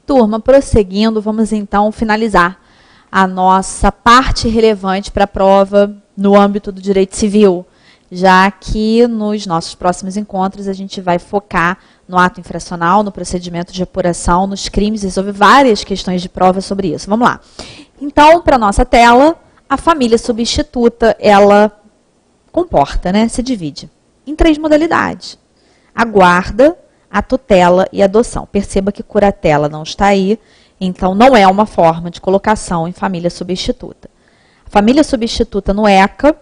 Turma, prosseguindo, vamos então finalizar a nossa parte relevante para a prova no âmbito do direito civil, já que nos nossos próximos encontros a gente vai focar no ato infracional, no procedimento de apuração, nos crimes, resolver várias questões de prova sobre isso. Vamos lá. Então, para a nossa tela, a família substituta, ela comporta, né, se divide em 3 modalidades: a guarda, a tutela e a adoção. Perceba que curatela não está aí, então não é uma forma de colocação em família substituta. A família substituta no ECA,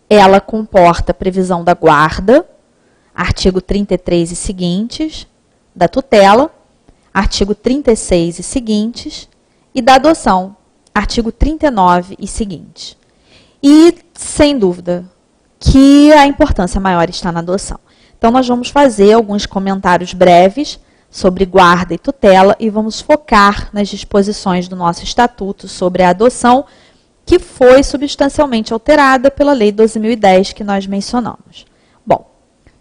ela comporta a previsão da guarda, artigo 33 e seguintes, da tutela, artigo 36 e seguintes, e da adoção, artigo 39 e seguintes. E, sem dúvida, que a importância maior está na adoção. Então, nós vamos fazer alguns comentários breves sobre guarda e tutela e vamos focar nas disposições do nosso estatuto sobre a adoção, que foi substancialmente alterada pela Lei 12.010 que nós mencionamos. Bom,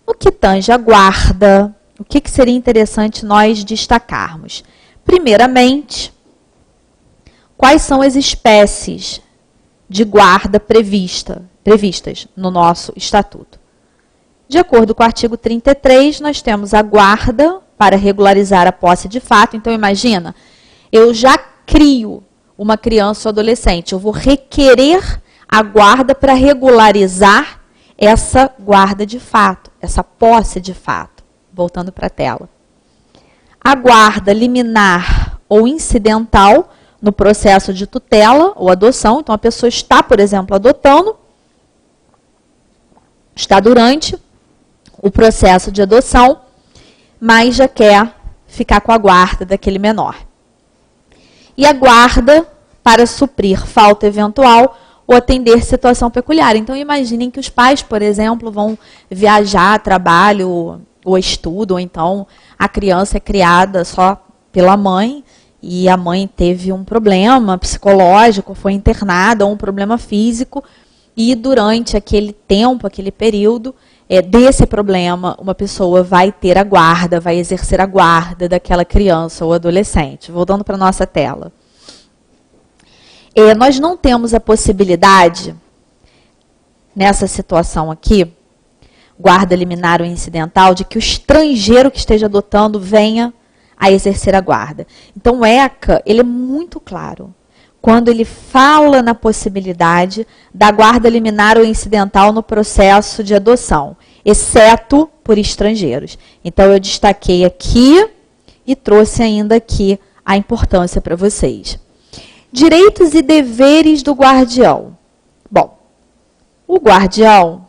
no que tange a guarda, o que seria interessante nós destacarmos? Primeiramente, quais são as espécies de guarda previstas no nosso estatuto? De acordo com o artigo 33, nós temos a guarda para regularizar a posse de fato. Então, imagina, eu já crio uma criança ou adolescente, eu vou requerer a guarda para regularizar essa guarda de fato, essa posse de fato. Voltando para a tela. A guarda liminar ou incidental no processo de tutela ou adoção. Então, a pessoa está, por exemplo, adotando, está durante o processo de adoção, mas já quer ficar com a guarda daquele menor. E a guarda para suprir falta eventual ou atender situação peculiar. Então, imaginem que os pais, por exemplo, vão viajar a trabalho ou estudo, ou então a criança é criada só pela mãe e a mãe teve um problema psicológico, foi internada, ou um problema físico, e durante aquele tempo, aquele período, desse problema, uma pessoa vai ter a guarda, vai exercer a guarda daquela criança ou adolescente. Voltando para a nossa tela. Nós não temos a possibilidade, nessa situação aqui, guarda liminar ou incidental, de que o estrangeiro que esteja adotando venha a exercer a guarda. Então, o ECA, ele é muito claro quando ele fala na possibilidade da guarda liminar ou incidental no processo de adoção, exceto por estrangeiros. Então, eu destaquei aqui e trouxe ainda aqui a importância para vocês. Direitos e deveres do guardião. Bom, o guardião,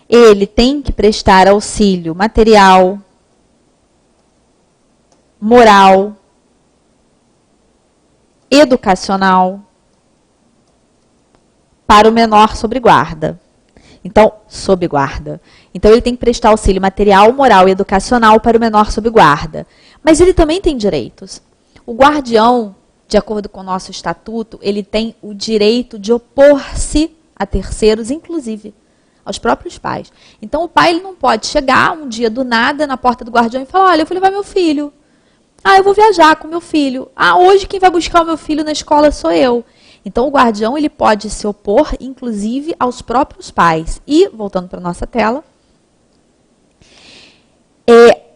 ele tem que prestar auxílio material, moral, educacional para o menor sob guarda. Então, sob guarda. Então, ele tem que prestar auxílio material, moral e educacional para o menor sob guarda. Mas ele também tem direitos. O guardião, de acordo com o nosso estatuto, ele tem o direito de opor-se a terceiros, inclusive aos próprios pais. Então, o pai ele não pode chegar um dia do nada na porta do guardião e falar: olha, eu vou levar meu filho. Eu vou viajar com meu filho. Hoje quem vai buscar o meu filho na escola sou eu. Então, o guardião ele pode se opor, inclusive, aos próprios pais. E, voltando para a nossa tela,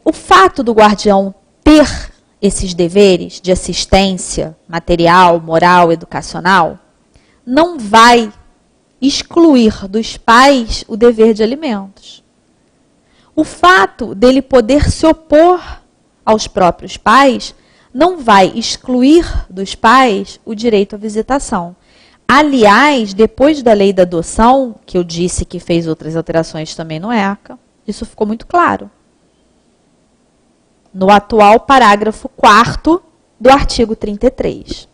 o fato do guardião ter esses deveres de assistência material, moral, educacional, não vai excluir dos pais o dever de alimentos. O fato dele poder se opor aos próprios pais não vai excluir dos pais o direito à visitação. Aliás, depois da lei da adoção, que eu disse que fez outras alterações também no ECA, isso ficou muito claro. No atual parágrafo 4º do artigo 33.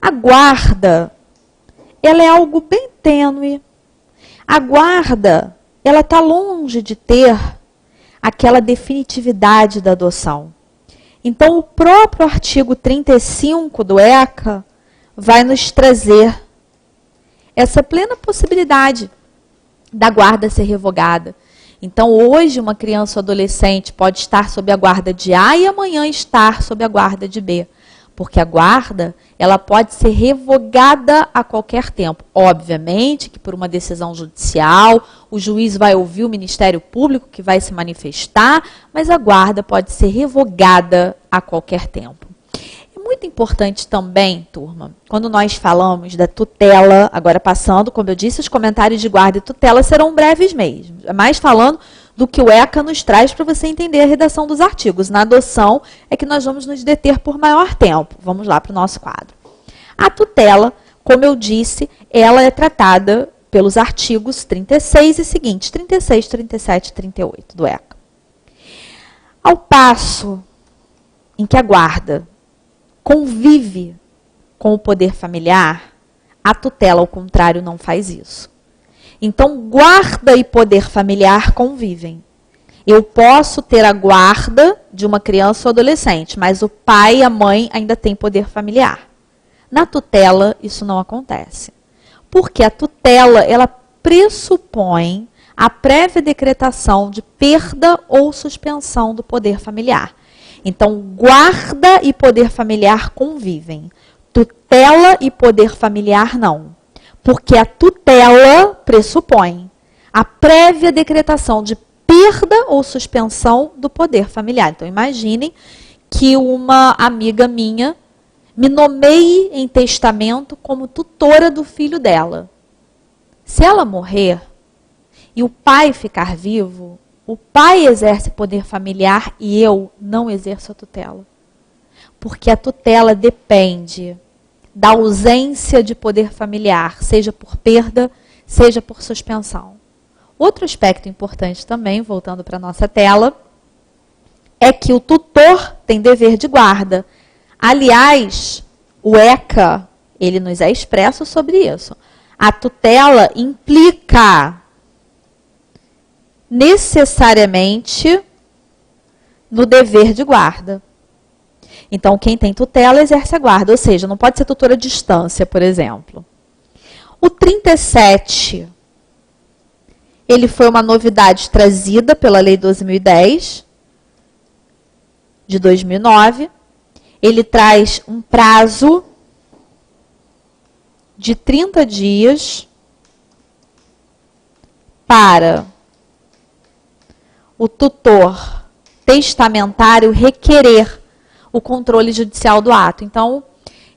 A guarda, ela é algo bem tênue. A guarda, ela está longe de ter aquela definitividade da adoção. Então, o próprio artigo 35 do ECA vai nos trazer essa plena possibilidade da guarda ser revogada. Então, hoje, uma criança ou adolescente pode estar sob a guarda de A e amanhã estar sob a guarda de B. Porque a guarda, ela pode ser revogada a qualquer tempo. Obviamente que por uma decisão judicial, o juiz vai ouvir o Ministério Público que vai se manifestar, mas a guarda pode ser revogada a qualquer tempo. É muito importante também, turma, quando nós falamos da tutela, agora passando, como eu disse, os comentários de guarda e tutela serão breves mesmo. É mais falando do que o ECA nos traz para você entender a redação dos artigos. Na adoção é que nós vamos nos deter por maior tempo. Vamos lá para o nosso quadro. A tutela, como eu disse, ela é tratada pelos artigos 36 e seguintes, 36, 37 e 38 do ECA. Ao passo em que a guarda convive com o poder familiar, a tutela, ao contrário, não faz isso. Então, guarda e poder familiar convivem. Eu posso ter a guarda de uma criança ou adolescente, mas o pai e a mãe ainda têm poder familiar. Na tutela, isso não acontece. Porque a tutela, ela pressupõe a prévia decretação de perda ou suspensão do poder familiar. Então, guarda e poder familiar convivem. Tutela e poder familiar não. Porque a tutela pressupõe a prévia decretação de perda ou suspensão do poder familiar. Então, imaginem que uma amiga minha me nomeie em testamento como tutora do filho dela. Se ela morrer e o pai ficar vivo, o pai exerce poder familiar e eu não exerço a tutela. Porque a tutela depende da ausência de poder familiar, seja por perda, seja por suspensão. Outro aspecto importante também, voltando para a nossa tela, é que o tutor tem dever de guarda. Aliás, o ECA, ele nos é expresso sobre isso. A tutela implica necessariamente no dever de guarda. Então, quem tem tutela exerce a guarda, ou seja, não pode ser tutor à distância, por exemplo. O 37, ele foi uma novidade trazida pela Lei 12.010, de 2009. Ele traz um prazo de 30 dias para o tutor testamentário requerer o controle judicial do ato. Então,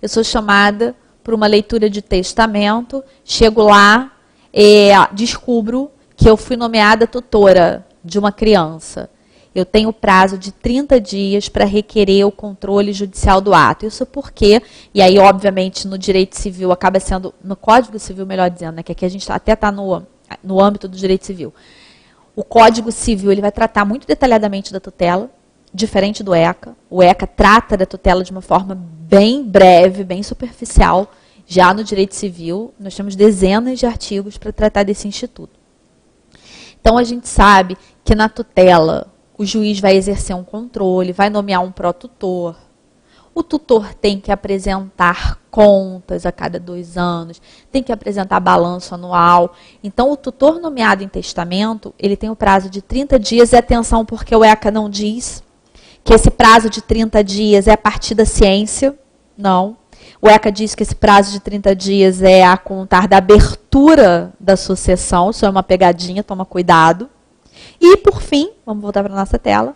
eu sou chamada para uma leitura de testamento, chego lá, descubro que eu fui nomeada tutora de uma criança. Eu tenho prazo de 30 dias para requerer o controle judicial do ato. Isso porque, e aí, obviamente, no direito civil acaba sendo, no Código Civil, melhor dizendo, né, que aqui a gente até está no âmbito do direito civil. O Código Civil ele vai tratar muito detalhadamente da tutela, diferente do ECA. O ECA trata da tutela de uma forma bem breve, bem superficial. Já no direito civil, nós temos dezenas de artigos para tratar desse instituto. Então, a gente sabe que na tutela, o juiz vai exercer um controle, vai nomear um pró-tutor. O tutor tem que apresentar contas a cada 2 anos, tem que apresentar balanço anual. Então, o tutor nomeado em testamento, ele tem o prazo de 30 dias. E atenção, porque o ECA não diz que esse prazo de 30 dias é a partir da ciência. Não. O ECA diz que esse prazo de 30 dias é a contar da abertura da sucessão. Isso é uma pegadinha, toma cuidado. E, por fim, vamos voltar para a nossa tela.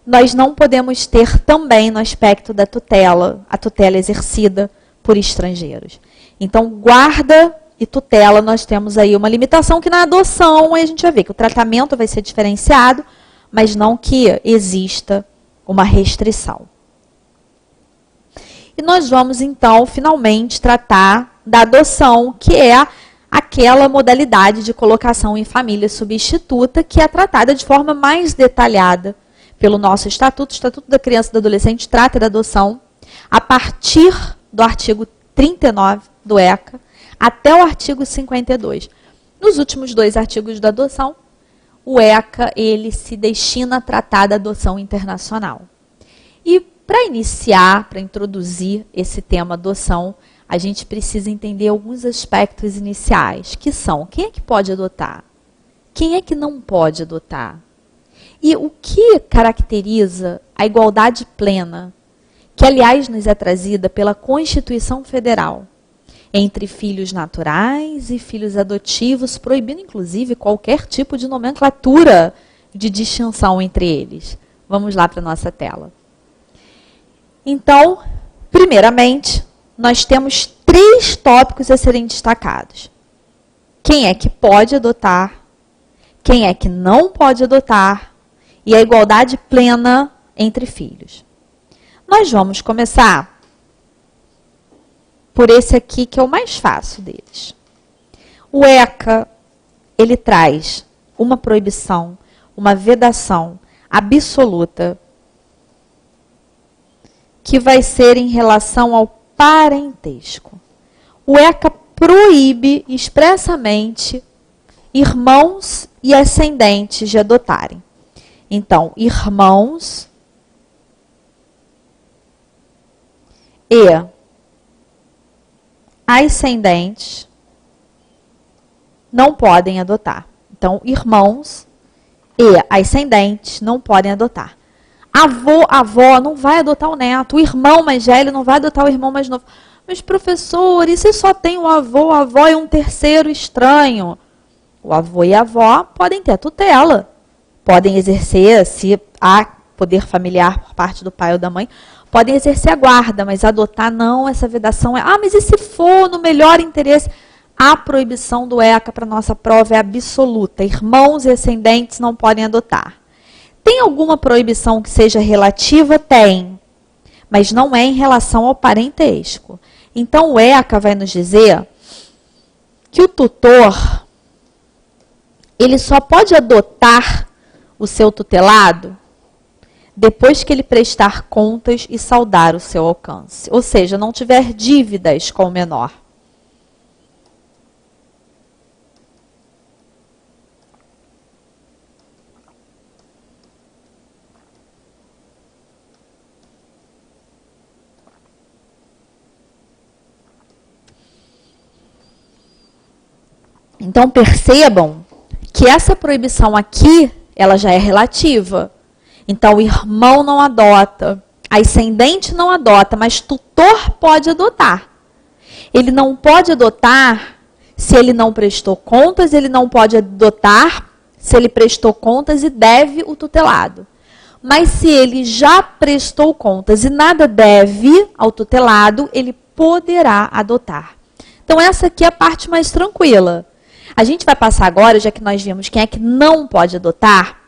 Nós não podemos ter também no aspecto da tutela, a tutela exercida por estrangeiros. Então, guarda e tutela, nós temos aí uma limitação que na adoção a gente vai ver que o tratamento vai ser diferenciado, mas não que exista uma restrição. E nós vamos, então, finalmente tratar da adoção, que é aquela modalidade de colocação em família substituta que é tratada de forma mais detalhada pelo nosso Estatuto. O Estatuto da Criança e do Adolescente trata da adoção a partir do artigo 39 do ECA até o artigo 52. Nos últimos 2 artigos da adoção, o ECA ele se destina a tratar da adoção internacional. E para iniciar, para introduzir esse tema adoção, a gente precisa entender alguns aspectos iniciais, que são: quem é que pode adotar? Quem é que não pode adotar? E o que caracteriza a igualdade plena, que aliás nos é trazida pela Constituição Federal, entre filhos naturais e filhos adotivos, proibindo inclusive qualquer tipo de nomenclatura de distinção entre eles. Vamos lá para a nossa tela. Então, primeiramente, nós temos 3 tópicos a serem destacados. Quem é que pode adotar, quem é que não pode adotar e a igualdade plena entre filhos. Nós vamos começar por esse aqui, que é o mais fácil deles. O ECA, ele traz uma proibição, uma vedação absoluta, que vai ser em relação ao parentesco. O ECA proíbe expressamente irmãos e ascendentes de adotarem. Então, irmãos e ascendentes não podem adotar. Então, irmãos e ascendentes não podem adotar. Avô, avó não vai adotar o neto. O irmão mais velho não vai adotar o irmão mais novo. Mas, professor, e se só tem o avô, a avó e um terceiro estranho? O avô e a avó podem ter tutela. Podem exercer, se há poder familiar por parte do pai ou da mãe, podem exercer a guarda, mas adotar não, essa vedação é... Ah, mas e se for no melhor interesse? A proibição do ECA para nossa prova é absoluta. Irmãos e ascendentes não podem adotar. Tem alguma proibição que seja relativa? Tem, mas não é em relação ao parentesco. Então, o ECA vai nos dizer que o tutor, ele só pode adotar o seu tutelado depois que ele prestar contas e saldar o seu alcance. Ou seja, não tiver dívidas com o menor. Então, percebam que essa proibição aqui, ela já é relativa. Então, o irmão não adota, ascendente não adota, mas tutor pode adotar. Ele não pode adotar se ele não prestou contas, ele não pode adotar se ele prestou contas e deve o tutelado. Mas se ele já prestou contas e nada deve ao tutelado, ele poderá adotar. Então, essa aqui é a parte mais tranquila. A gente vai passar agora, já que nós vimos quem é que não pode adotar,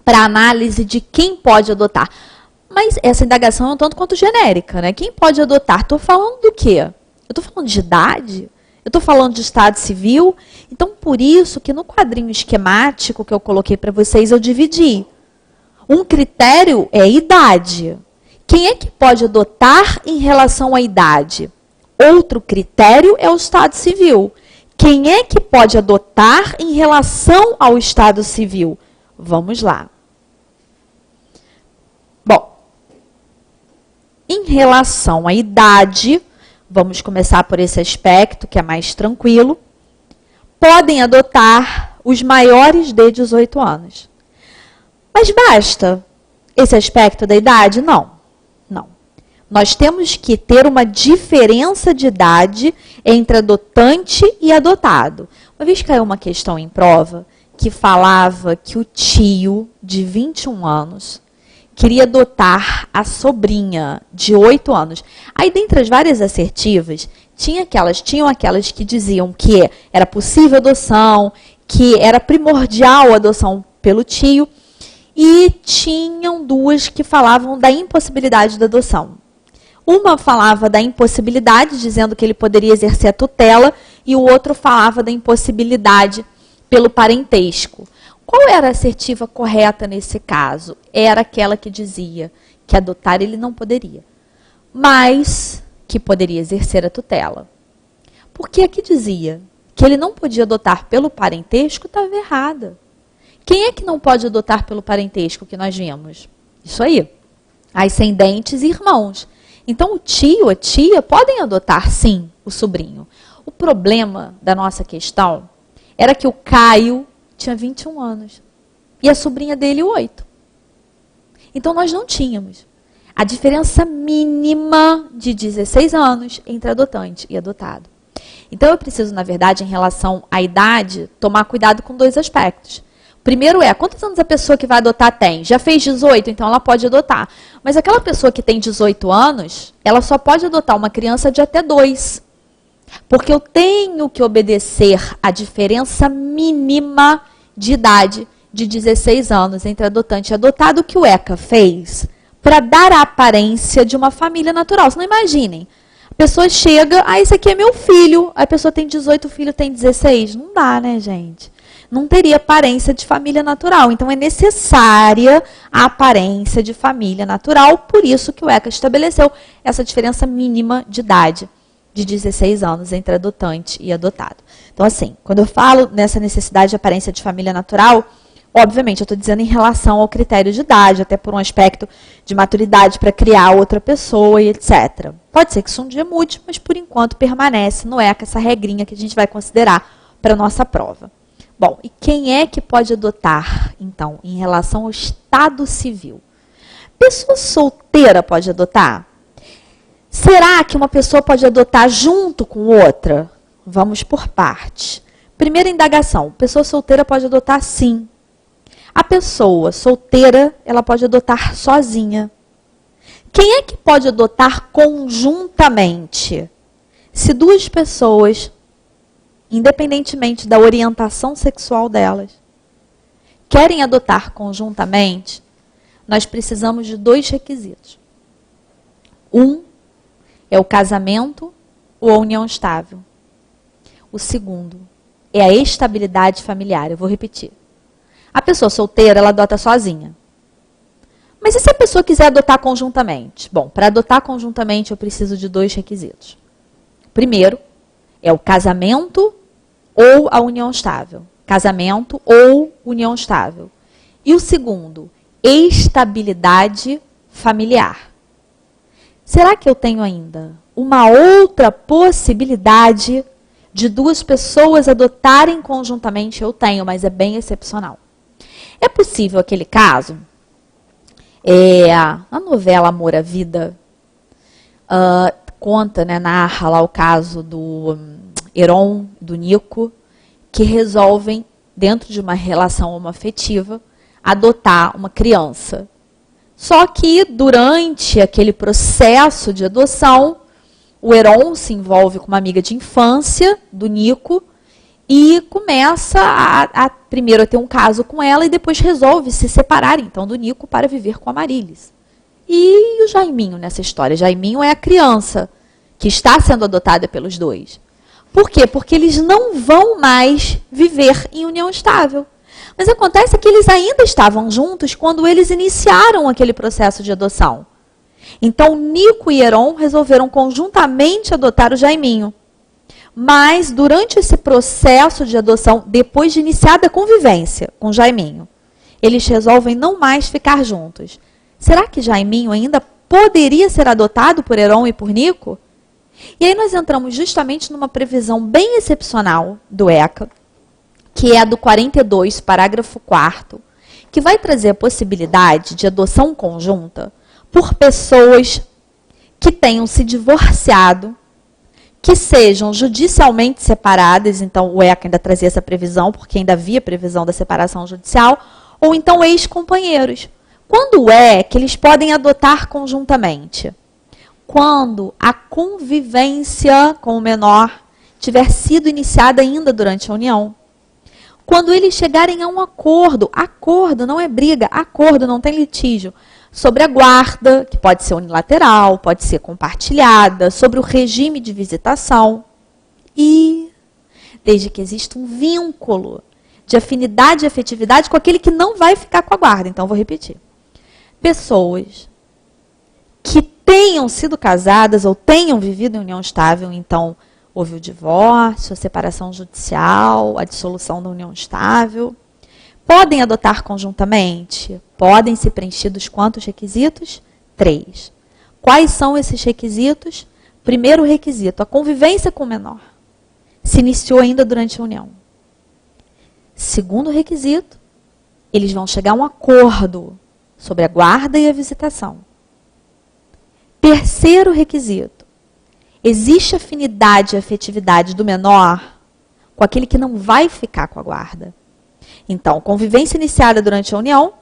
para análise de quem pode adotar. Mas essa indagação é um tanto quanto genérica, né? Quem pode adotar? Estou falando do quê? Eu estou falando de idade? Eu estou falando de estado civil? Então, por isso que no quadrinho esquemático que eu coloquei para vocês, eu dividi. Um critério é a idade. Quem é que pode adotar em relação à idade? Outro critério é o estado civil. Quem é que pode adotar em relação ao estado civil? Vamos lá. Bom, em relação à idade, vamos começar por esse aspecto, que é mais tranquilo. Podem adotar os maiores de 18 anos. Mas basta esse aspecto da idade? Não. Não. Nós temos que ter uma diferença de idade entre adotante e adotado. Uma vez caiu uma questão em prova que falava que o tio de 21 anos queria adotar a sobrinha de 8 anos. Aí, dentre as várias assertivas, tinham aquelas que diziam que era possível adoção, que era primordial a adoção pelo tio, e tinham 2 que falavam da impossibilidade da adoção. Uma falava da impossibilidade, dizendo que ele poderia exercer a tutela, e o outro falava da impossibilidade pelo parentesco. Qual era a assertiva correta nesse caso? Era aquela que dizia que adotar ele não poderia, mas que poderia exercer a tutela. Porque aqui dizia que ele não podia adotar pelo parentesco, estava errada. Quem é que não pode adotar pelo parentesco que nós vimos? Isso aí, ascendentes e irmãos. Então, o tio, a tia, podem adotar, sim, o sobrinho. O problema da nossa questão era que o Caio tinha 21 anos. E a sobrinha dele, 8. Então, nós não tínhamos a diferença mínima de 16 anos entre adotante e adotado. Então, eu preciso, na verdade, em relação à idade, tomar cuidado com 2 aspectos. Primeiro quantos anos a pessoa que vai adotar tem? Já fez 18, então ela pode adotar. Mas aquela pessoa que tem 18 anos, ela só pode adotar uma criança de até 2. Porque eu tenho que obedecer à diferença mínima de idade de 16 anos entre adotante e adotado que o ECA fez para dar a aparência de uma família natural. Vocês não imaginem. A pessoa chega, esse aqui é meu filho. A pessoa tem 18, o filho tem 16. Não dá, né, gente? Não teria aparência de família natural. Então, é necessária a aparência de família natural. Por isso que o ECA estabeleceu essa diferença mínima de idade de 16 anos entre adotante e adotado. Então, assim, quando eu falo nessa necessidade de aparência de família natural, obviamente, eu estou dizendo em relação ao critério de idade, até por um aspecto de maturidade para criar outra pessoa e etc. Pode ser que isso um dia mude, mas por enquanto permanece no ECA essa regrinha que a gente vai considerar para a nossa prova. Bom, e quem é que pode adotar, então, em relação ao estado civil? Pessoa solteira pode adotar? Será que uma pessoa pode adotar junto com outra? Vamos por partes. Primeira indagação, pessoa solteira pode adotar sim. A pessoa solteira, ela pode adotar sozinha. Quem é que pode adotar conjuntamente? Se 2 pessoas, independentemente da orientação sexual delas, querem adotar conjuntamente, nós precisamos de 2 requisitos. Um é o casamento ou a união estável. O segundo é a estabilidade familiar. Eu vou repetir. A pessoa solteira, ela adota sozinha. Mas e se a pessoa quiser adotar conjuntamente? Bom, para adotar conjuntamente eu preciso de 2 requisitos. O primeiro é o casamento ou a união estável. Casamento ou união estável. E o segundo, estabilidade familiar. Será que eu tenho ainda uma outra possibilidade de 2 pessoas adotarem conjuntamente? Eu tenho, mas é bem excepcional. É possível aquele caso, a novela Amor à Vida conta, narra lá o caso do Heron, do Nico, que resolvem, dentro de uma relação homoafetiva, adotar uma criança. Só que, durante aquele processo de adoção, o Heron se envolve com uma amiga de infância do Nico e começa primeiro a ter um caso com ela e depois resolve se separar, então, do Nico para viver com a Marilis. E o Jaiminho nessa história? Jaiminho é a criança que está sendo adotada pelos 2. Por quê? Porque eles não vão mais viver em união estável. Mas acontece que eles ainda estavam juntos quando eles iniciaram aquele processo de adoção. Então, Nico e Heron resolveram conjuntamente adotar o Jaiminho. Mas, durante esse processo de adoção, depois de iniciada a convivência com o Jaiminho, eles resolvem não mais ficar juntos. Será que Jaiminho ainda poderia ser adotado por Heron e por Nico? E aí nós entramos justamente numa previsão bem excepcional do ECA, que é a do 42, parágrafo 4º, que vai trazer a possibilidade de adoção conjunta por pessoas que tenham se divorciado, que sejam judicialmente separadas, então o ECA ainda trazia essa previsão, porque ainda havia previsão da separação judicial, ou então ex-companheiros. Quando é que eles podem adotar conjuntamente? Quando a convivência com o menor tiver sido iniciada ainda durante a união. Quando eles chegarem a um acordo não é briga, acordo, não tem litígio, sobre a guarda, que pode ser unilateral, pode ser compartilhada, sobre o regime de visitação e desde que exista um vínculo de afinidade e afetividade com aquele que não vai ficar com a guarda. Então, vou repetir. Pessoas que tenham sido casadas ou tenham vivido em união estável, então houve o divórcio, a separação judicial, a dissolução da união estável, podem adotar conjuntamente? Podem ser preenchidos quantos requisitos? 3. Quais são esses requisitos? Primeiro requisito, a convivência com o menor. Se iniciou ainda durante a união. Segundo requisito, eles vão chegar a um acordo sobre a guarda e a visitação. Terceiro requisito, existe afinidade e afetividade do menor com aquele que não vai ficar com a guarda. Então, convivência iniciada durante a união,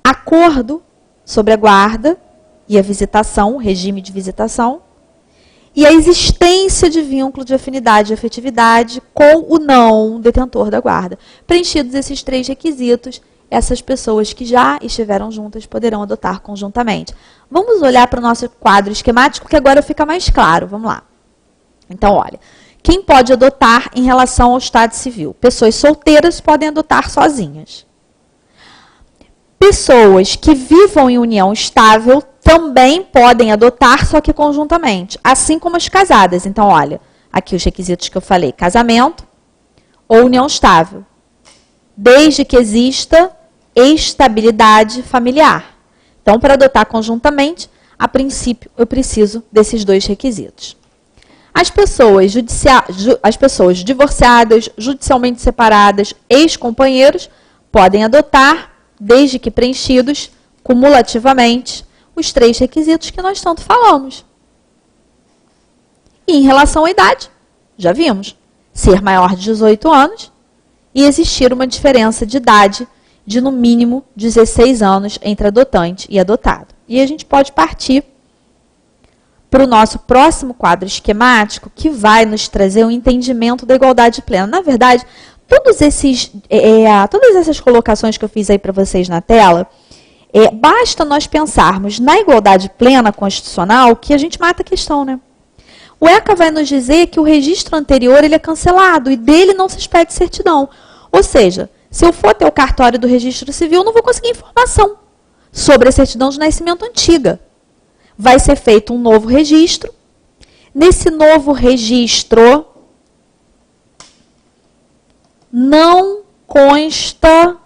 acordo sobre a guarda e a visitação, o regime de visitação, e a existência de vínculo de afinidade e afetividade com o não detentor da guarda. Preenchidos esses 3 requisitos, essas pessoas que já estiveram juntas poderão adotar conjuntamente. Vamos olhar para o nosso quadro esquemático, que agora fica mais claro. Vamos lá. Então, olha, quem pode adotar em relação ao estado civil? Pessoas solteiras podem adotar sozinhas. Pessoas que vivam em união estável também podem adotar, só que conjuntamente, assim como as casadas. Então, olha, aqui os requisitos que eu falei: casamento ou união estável, desde que exista estabilidade familiar. Então, para adotar conjuntamente, a princípio, eu preciso desses 2 requisitos. As pessoas divorciadas, judicialmente separadas, ex-companheiros, podem adotar, desde que preenchidos cumulativamente os 3 requisitos que nós tanto falamos. E em relação à idade, já vimos, ser maior de 18 anos e existir uma diferença de idade de no mínimo 16 anos entre adotante e adotado. E a gente pode partir para o nosso próximo quadro esquemático, que vai nos trazer um entendimento da igualdade plena. Na verdade, todas essas colocações que eu fiz aí para vocês na tela, basta nós pensarmos na igualdade plena constitucional que a gente mata a questão, né? O ECA vai nos dizer que o registro anterior ele é cancelado e dele não se expede certidão. Ou seja, se eu for até o cartório do registro civil, eu não vou conseguir informação sobre a certidão de nascimento antiga. Vai ser feito um novo registro. Nesse novo registro, não consta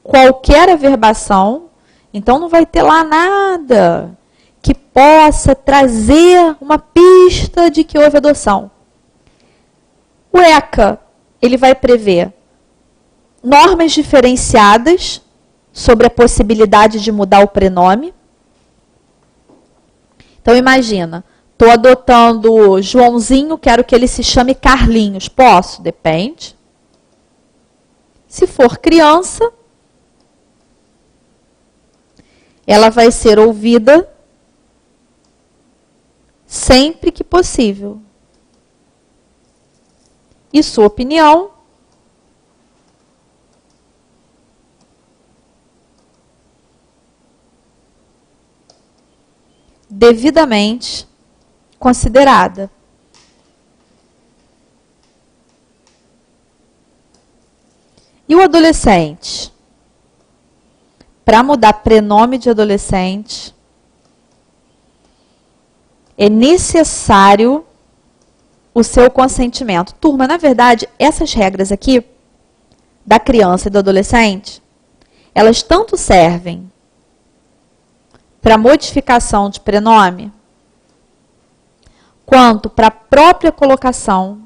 qualquer averbação, então não vai ter lá nada que possa trazer uma pista de que houve adoção. O ECA, ele vai prever normas diferenciadas sobre a possibilidade de mudar o prenome. Então, imagina, estou adotando Joãozinho, quero que ele se chame Carlinhos. Posso? Depende. Se for criança, ela vai ser ouvida sempre que possível. E sua opinião devidamente considerada. E o adolescente? Para mudar prenome de adolescente, é necessário o seu consentimento. Turma, na verdade, essas regras aqui, da criança e do adolescente, elas tanto servem para modificação de prenome, quanto para a própria colocação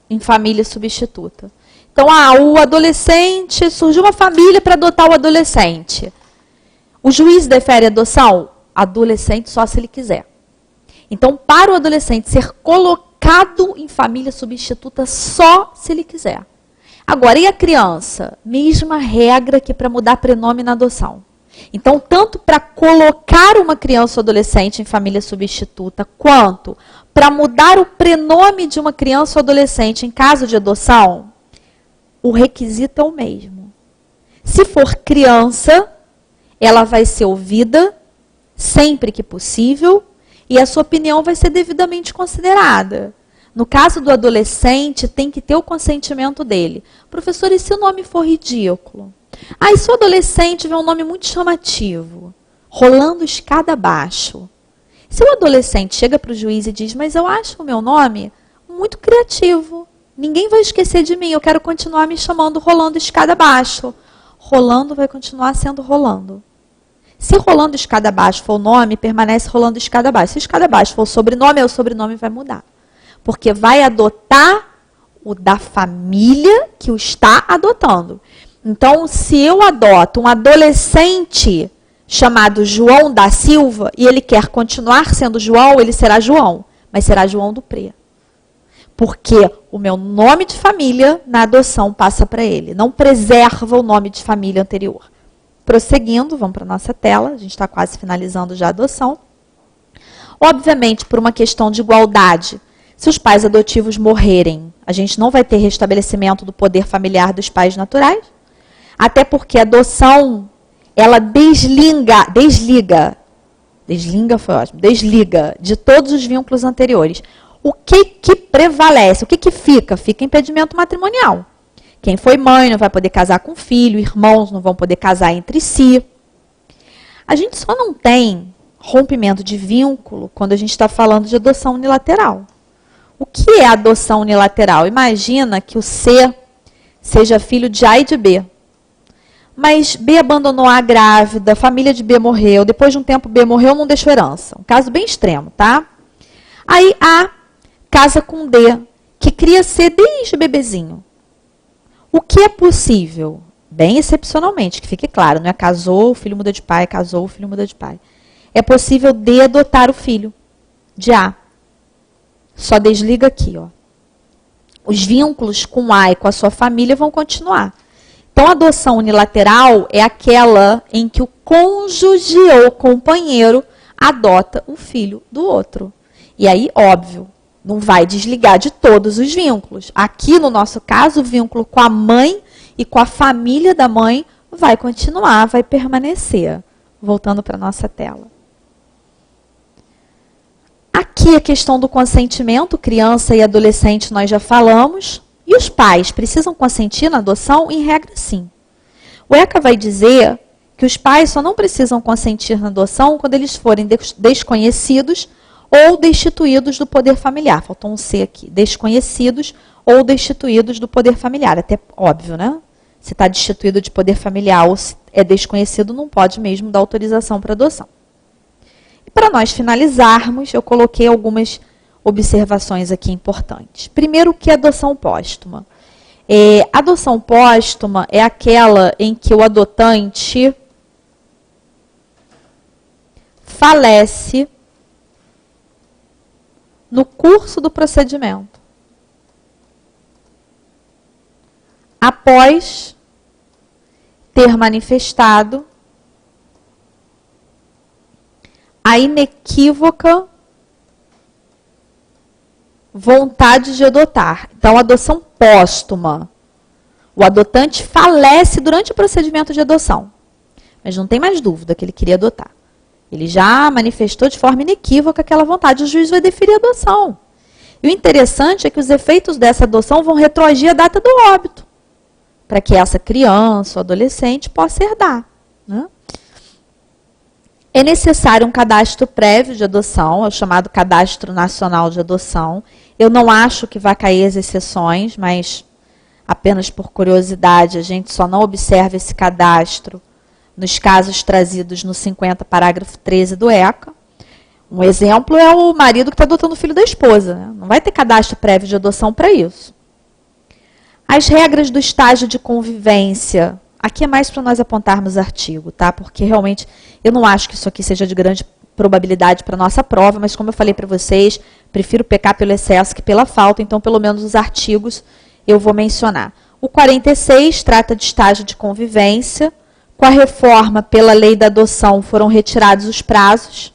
em família substituta. Então, o adolescente, surgiu uma família para adotar o adolescente. O juiz defere a adoção? Adolescente só se ele quiser. Então, para o adolescente ser colocado em família substituta só se ele quiser. Agora, e a criança? Mesma regra que para mudar prenome na adoção. Então, tanto para colocar uma criança ou adolescente em família substituta, quanto para mudar o prenome de uma criança ou adolescente em caso de adoção, o requisito é o mesmo. Se for criança, ela vai ser ouvida sempre que possível e a sua opinião vai ser devidamente considerada. No caso do adolescente, tem que ter o consentimento dele. Professor, e se o nome for ridículo? E se o adolescente tiver um nome muito chamativo, rolando escada abaixo? Se o adolescente chega para o juiz e diz, mas eu acho o meu nome muito criativo, ninguém vai esquecer de mim, eu quero continuar me chamando rolando escada abaixo. Rolando vai continuar sendo rolando. Se rolando escada abaixo for o nome, permanece rolando escada abaixo. Se escada abaixo for o sobrenome vai mudar. Porque vai adotar o da família que o está adotando. Então, se eu adoto um adolescente chamado João da Silva e ele quer continuar sendo João, ele será João, mas será João do Pré. Porque o meu nome de família na adoção passa para ele, não preserva o nome de família anterior. Prosseguindo, vamos para a nossa tela, a gente está quase finalizando já a adoção. Obviamente, por uma questão de igualdade, se os pais adotivos morrerem, a gente não vai ter restabelecimento do poder familiar dos pais naturais, até porque a adoção, ela desliga de todos os vínculos anteriores. O que prevalece? O que fica? Fica impedimento matrimonial. Quem foi mãe não vai poder casar com filho, irmãos não vão poder casar entre si. A gente só não tem rompimento de vínculo quando a gente está falando de adoção unilateral. O que é adoção unilateral? Imagina que o C seja filho de A e de B. Mas B abandonou a grávida, a família de B morreu, depois de um tempo B morreu, não deixou herança. Um caso bem extremo, tá? Aí A casa com D, que cria C desde bebezinho. O que é possível? Bem excepcionalmente, que fique claro, não é casou, o filho muda de pai, casou, o filho muda de pai. É possível D adotar o filho de A. Só desliga aqui, ó. Os vínculos com A e com a sua família vão continuar. Então, a adoção unilateral é aquela em que o cônjuge ou companheiro adota o filho do outro. E aí, óbvio, não vai desligar de todos os vínculos. Aqui, no nosso caso, o vínculo com a mãe e com a família da mãe vai continuar, vai permanecer. Voltando para a nossa tela. Aqui a questão do consentimento, criança e adolescente nós já falamos. E os pais precisam consentir na adoção? Em regra, sim. O ECA vai dizer que os pais só não precisam consentir na adoção quando eles forem desconhecidos ou destituídos do poder familiar. Faltou um C aqui. Desconhecidos ou destituídos do poder familiar. Até óbvio, né? Se está destituído de poder familiar ou se é desconhecido, não pode mesmo dar autorização para adoção. E para nós finalizarmos, eu coloquei algumas observações aqui importantes. Primeiro, o que é adoção póstuma? Adoção póstuma é aquela em que o adotante falece no curso do procedimento, após ter manifestado a inequívoca vontade de adotar. Então, adoção póstuma. O adotante falece durante o procedimento de adoção, mas não tem mais dúvida que ele queria adotar. Ele já manifestou de forma inequívoca aquela vontade. O juiz vai deferir a adoção. E o interessante é que os efeitos dessa adoção vão retroagir a data do óbito, para que essa criança ou adolescente possa herdar, né? É necessário um cadastro prévio de adoção, é o chamado Cadastro Nacional de Adoção. Eu não acho que vai cair as exceções, mas apenas por curiosidade, a gente só não observa esse cadastro nos casos trazidos no 50, parágrafo 13 do ECA. Um exemplo é o marido que está adotando o filho da esposa, né? Não vai ter cadastro prévio de adoção para isso. As regras do estágio de convivência. Aqui é mais para nós apontarmos artigo, tá? Porque realmente eu não acho que isso aqui seja de grande probabilidade para a nossa prova, mas como eu falei para vocês, prefiro pecar pelo excesso que pela falta, então pelo menos os artigos eu vou mencionar. O 46 trata de estágio de convivência. Com a reforma pela lei da adoção foram retirados os prazos.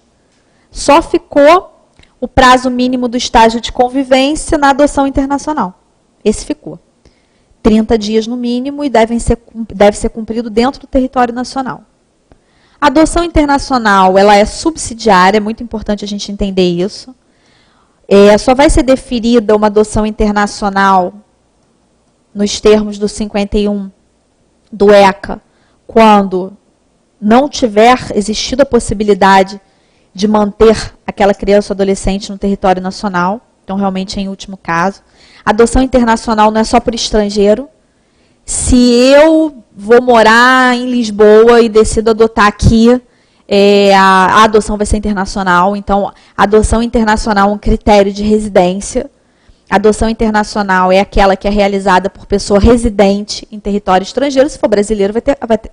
Só ficou o prazo mínimo do estágio de convivência na adoção internacional. Esse ficou. 30 dias no mínimo e deve ser cumprido dentro do território nacional. A adoção internacional, ela é subsidiária, é muito importante a gente entender isso. Só vai ser deferida uma adoção internacional nos termos do 51 do ECA, quando não tiver existido a possibilidade de manter aquela criança ou adolescente no território nacional. Então, realmente, é em último caso. A adoção internacional não é só por estrangeiro. Se eu vou morar em Lisboa e decido adotar aqui, a adoção vai ser internacional. Então, a adoção internacional é um critério de residência. A adoção internacional é aquela que é realizada por pessoa residente em território estrangeiro. Se for brasileiro,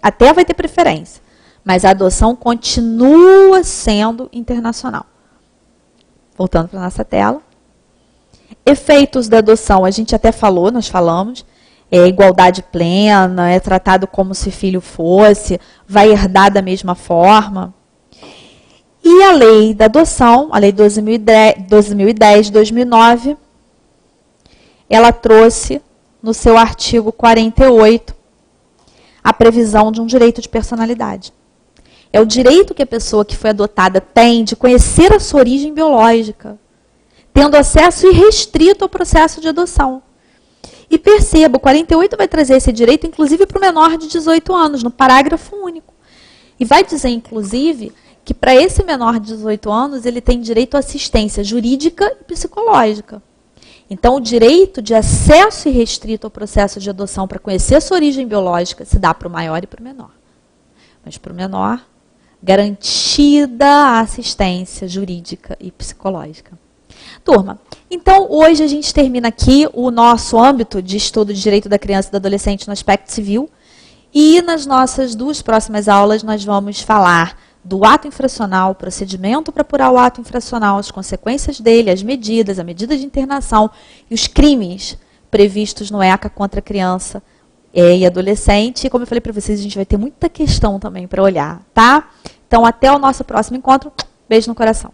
até vai ter preferência. Mas a adoção continua sendo internacional. Voltando para a nossa tela. Efeitos da adoção, a gente até falou, nós falamos. É igualdade plena, é tratado como se filho fosse, vai herdar da mesma forma. E a lei da adoção, a lei 2010-2009, ela trouxe no seu artigo 48 a previsão de um direito de personalidade. É o direito que a pessoa que foi adotada tem de conhecer a sua origem biológica, tendo acesso irrestrito ao processo de adoção. E perceba, o 48 vai trazer esse direito, inclusive, para o menor de 18 anos, no parágrafo único. E vai dizer, inclusive, que para esse menor de 18 anos, ele tem direito à assistência jurídica e psicológica. Então, o direito de acesso irrestrito ao processo de adoção para conhecer a sua origem biológica se dá para o maior e para o menor. Mas para o menor, garantida a assistência jurídica e psicológica. Turma, então hoje a gente termina aqui o nosso âmbito de estudo de direito da criança e do adolescente no aspecto civil. E nas nossas 2 próximas aulas nós vamos falar do ato infracional, o procedimento para apurar o ato infracional, as consequências dele, as medidas, a medida de internação e os crimes previstos no ECA contra criança e adolescente. E como eu falei para vocês, a gente vai ter muita questão também para olhar, tá? Então, até o nosso próximo encontro. Beijo no coração.